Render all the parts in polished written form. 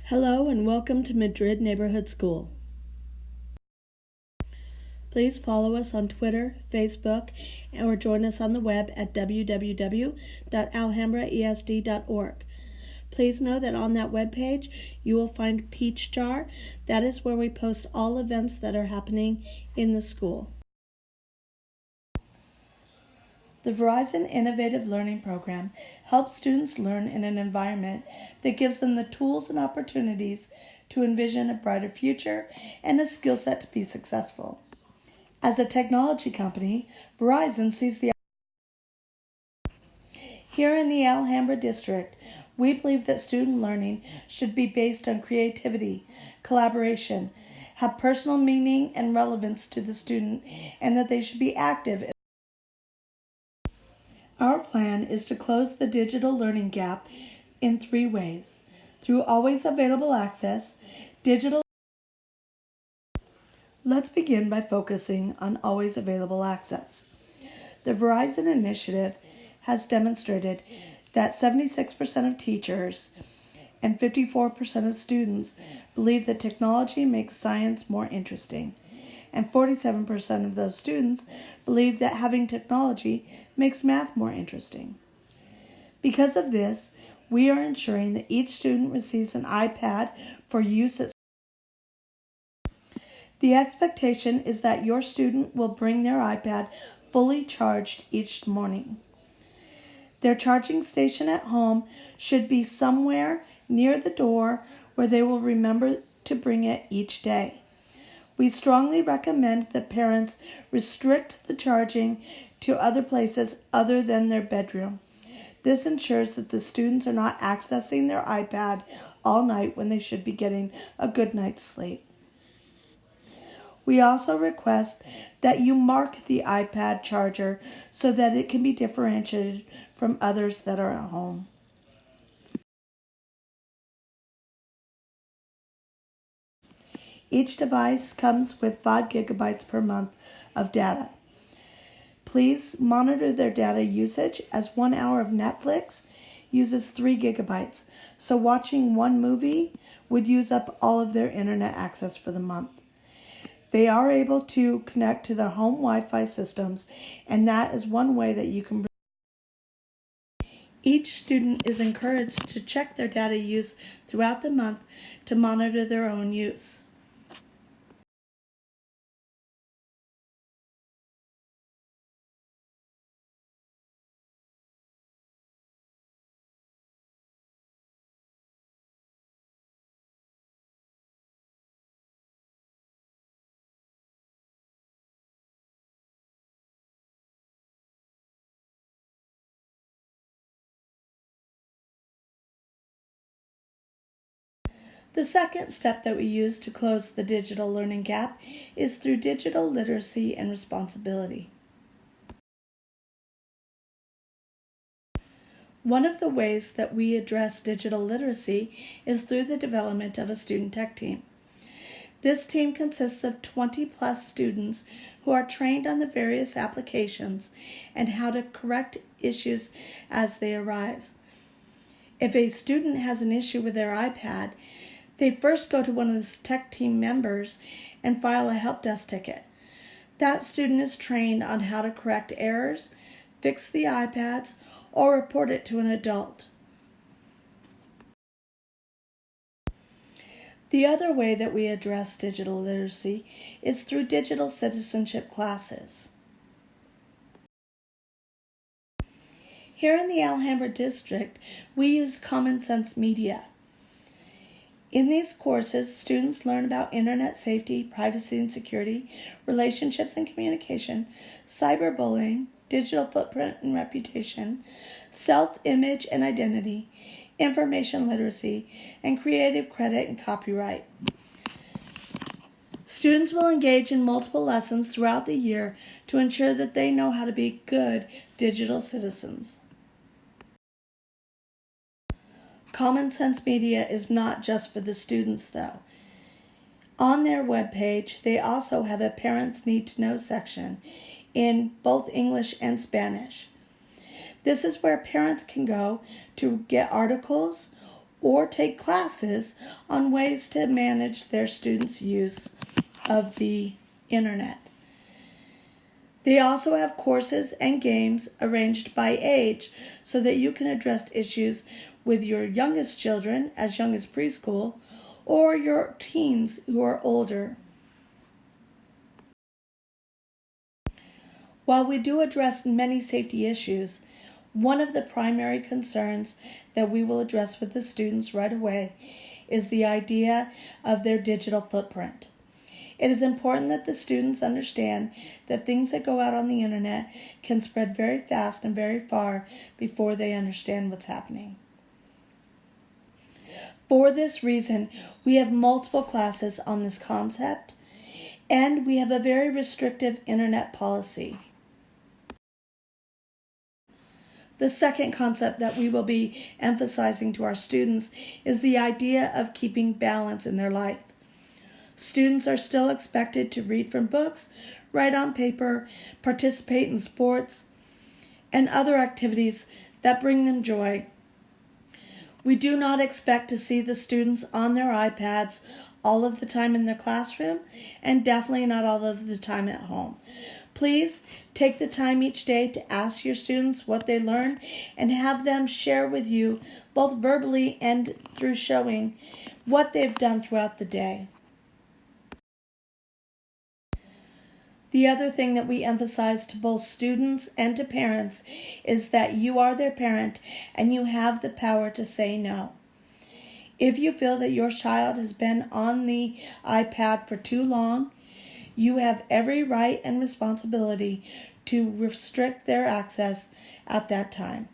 Hello and welcome to Madrid Neighborhood School. Please follow us on Twitter, Facebook, or join us on the web at www.alhambraesd.org. Please know that on that webpage you will find Peach Jar. That is where we post all events that are happening in the school. The Verizon Innovative Learning Program helps students learn in an environment that gives them the tools and opportunities to envision a brighter future and a skill set to be successful. As a technology company, Verizon sees the Here in the Alhambra district, we believe that student learning should be based on creativity, collaboration, have personal meaning and relevance to the student, and that they should be active. Our plan is to close the digital learning gap in 3 ways: through always available access, digital. Let's begin by focusing on always available access. The Verizon initiative has demonstrated that 76% of teachers and 54% of students believe that technology makes science more interesting, and 47% of those students believe that having technology makes math more interesting. Because of this, we are ensuring that each student receives an iPad for use at school. The expectation is that your student will bring their iPad fully charged each morning. Their charging station at home should be somewhere near the door where they will remember to bring it each day. We strongly recommend that parents restrict the charging to other places other than their bedroom. This ensures that the students are not accessing their iPad all night when they should be getting a good night's sleep. We also request that you mark the iPad charger so that it can be differentiated from others that are at home. Each device comes with 5 gigabytes per month of data. Please monitor their data usage, as 1 hour of Netflix uses 3 gigabytes, so watching one movie would use up all of their internet access for the month. They are able to connect to their home Wi-Fi systems, and that is one way that you can. Each student is encouraged to check their data use throughout the month to monitor their own use. The second step that we use to close the digital learning gap is through digital literacy and responsibility. One of the ways that we address digital literacy is through the development of a student tech team. This team consists of 20-plus students who are trained on the various applications and how to correct issues as they arise. If a student has an issue with their iPad, they first go to one of the tech team members and file a help desk ticket. That student is trained on how to correct errors, fix the iPads, or report it to an adult. The other way that we address digital literacy is through digital citizenship classes. Here in the Alhambra district, we use Common Sense Media. In these courses, students learn about internet safety, privacy and security, relationships and communication, cyberbullying, digital footprint and reputation, self-image and identity, information literacy, and creative credit and copyright. Students will engage in multiple lessons throughout the year to ensure that they know how to be good digital citizens. Common Sense Media is not just for the students, though. On their webpage, they also have a Parents Need to Know section in both English and Spanish. This is where parents can go to get articles or take classes on ways to manage their students' use of the internet. They also have courses and games arranged by age so that you can address issues with your youngest children, as young as preschool, or your teens who are older. While we do address many safety issues, one of the primary concerns that we will address with the students right away is the idea of their digital footprint. It is important that the students understand that things that go out on the internet can spread very fast and very far before they understand what's happening. For this reason, we have multiple classes on this concept, and we have a very restrictive internet policy. The second concept that we will be emphasizing to our students is the idea of keeping balance in their life. Students are still expected to read from books, write on paper, participate in sports, and other activities that bring them joy. We do not expect to see the students on their iPads all of the time in their classroom, and definitely not all of the time at home. Please take the time each day to ask your students what they learned and have them share with you, both verbally and through showing, what they've done throughout the day. The other thing that we emphasize to both students and to parents is that you are their parent and you have the power to say no. If you feel that your child has been on the iPad for too long, you have every right and responsibility to restrict their access at that time.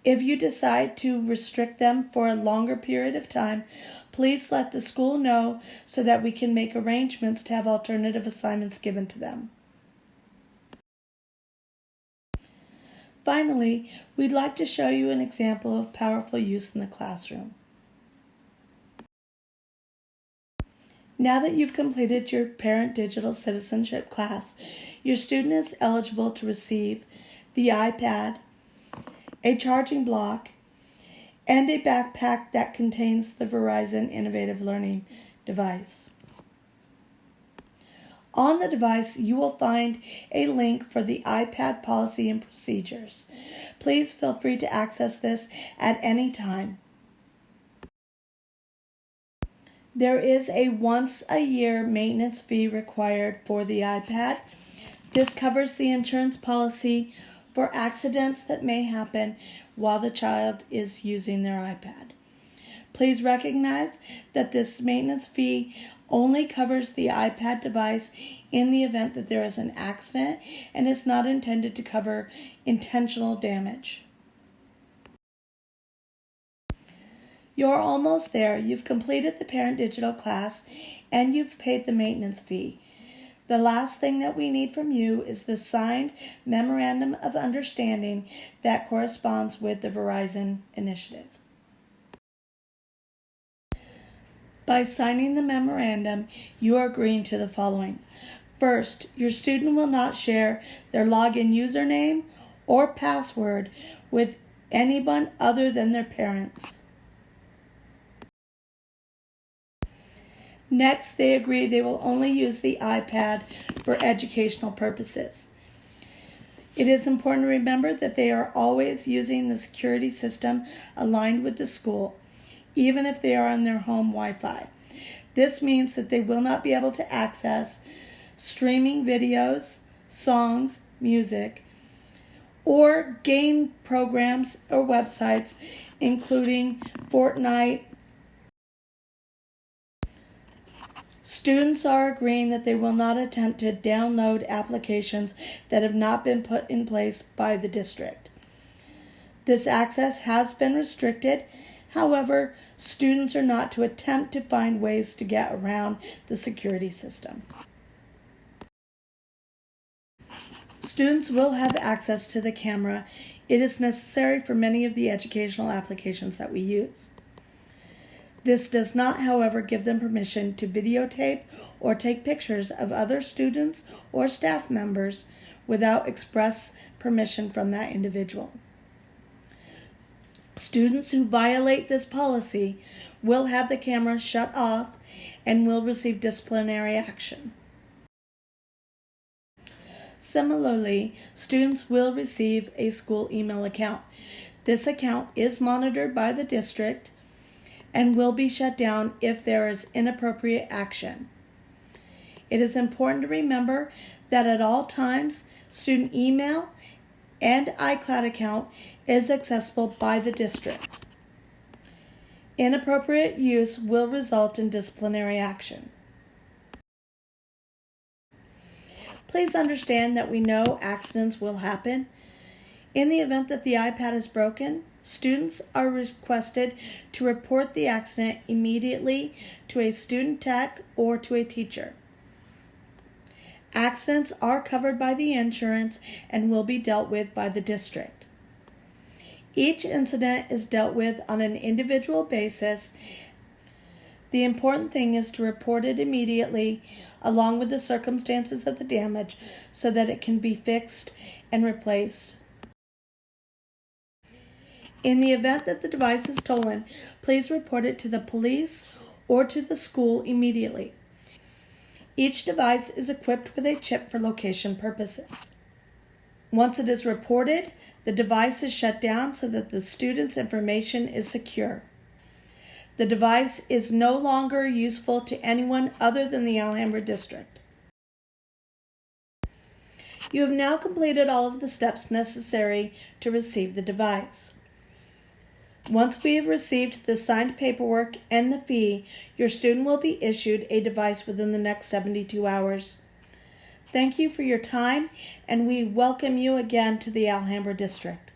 If you decide to restrict them for a longer period of time, please let the school know so that we can make arrangements to have alternative assignments given to them. Finally, we'd like to show you an example of powerful use in the classroom. Now that you've completed your Parent Digital Citizenship class, your student is eligible to receive the iPad, a charging block, and a backpack that contains the Verizon Innovative Learning device. On the device, you will find a link for the iPad policy and procedures. Please feel free to access this at any time. There is a once-a-year maintenance fee required for the iPad. This covers the insurance policy for accidents that may happen while the child is using their iPad. Please recognize that this maintenance fee only covers the iPad device in the event that there is an accident and is not intended to cover intentional damage. You're almost there. You've completed the Parent Digital class and you've paid the maintenance fee. The last thing that we need from you is the signed Memorandum of Understanding that corresponds with the Verizon initiative. By signing the memorandum, you are agreeing to the following. First, your student will not share their login username or password with anyone other than their parents. Next, they agree they will only use the iPad for educational purposes. It is important to remember that they are always using the security system aligned with the school, even if they are on their home Wi-Fi. This means that they will not be able to access streaming videos, songs, music, or game programs or websites, including Fortnite. Students are agreeing that they will not attempt to download applications that have not been put in place by the district. This access has been restricted. However, students are not to attempt to find ways to get around the security system. Students will have access to the camera. It is necessary for many of the educational applications that we use. This does not, however, give them permission to videotape or take pictures of other students or staff members without express permission from that individual. Students who violate this policy will have the camera shut off and will receive disciplinary action. Similarly, students will receive a school email account. This account is monitored by the district and will be shut down if there is inappropriate action. It is important to remember that at all times, student email and iCloud account is accessible by the district. Inappropriate use will result in disciplinary action. Please understand that we know accidents will happen. In the event that the iPad is broken, students are requested to report the accident immediately to a student tech or to a teacher. Accidents are covered by the insurance and will be dealt with by the district. Each incident is dealt with on an individual basis. The important thing is to report it immediately, along with the circumstances of the damage, so that it can be fixed and replaced. In the event that the device is stolen, please report it to the police or to the school immediately. Each device is equipped with a chip for location purposes. Once it is reported, the device is shut down so that the student's information is secure. The device is no longer useful to anyone other than the Alhambra district. You have now completed all of the steps necessary to receive the device. Once we have received the signed paperwork and the fee, your student will be issued a device within the next 72 hours. Thank you for your time, and we welcome you again to the Alhambra district.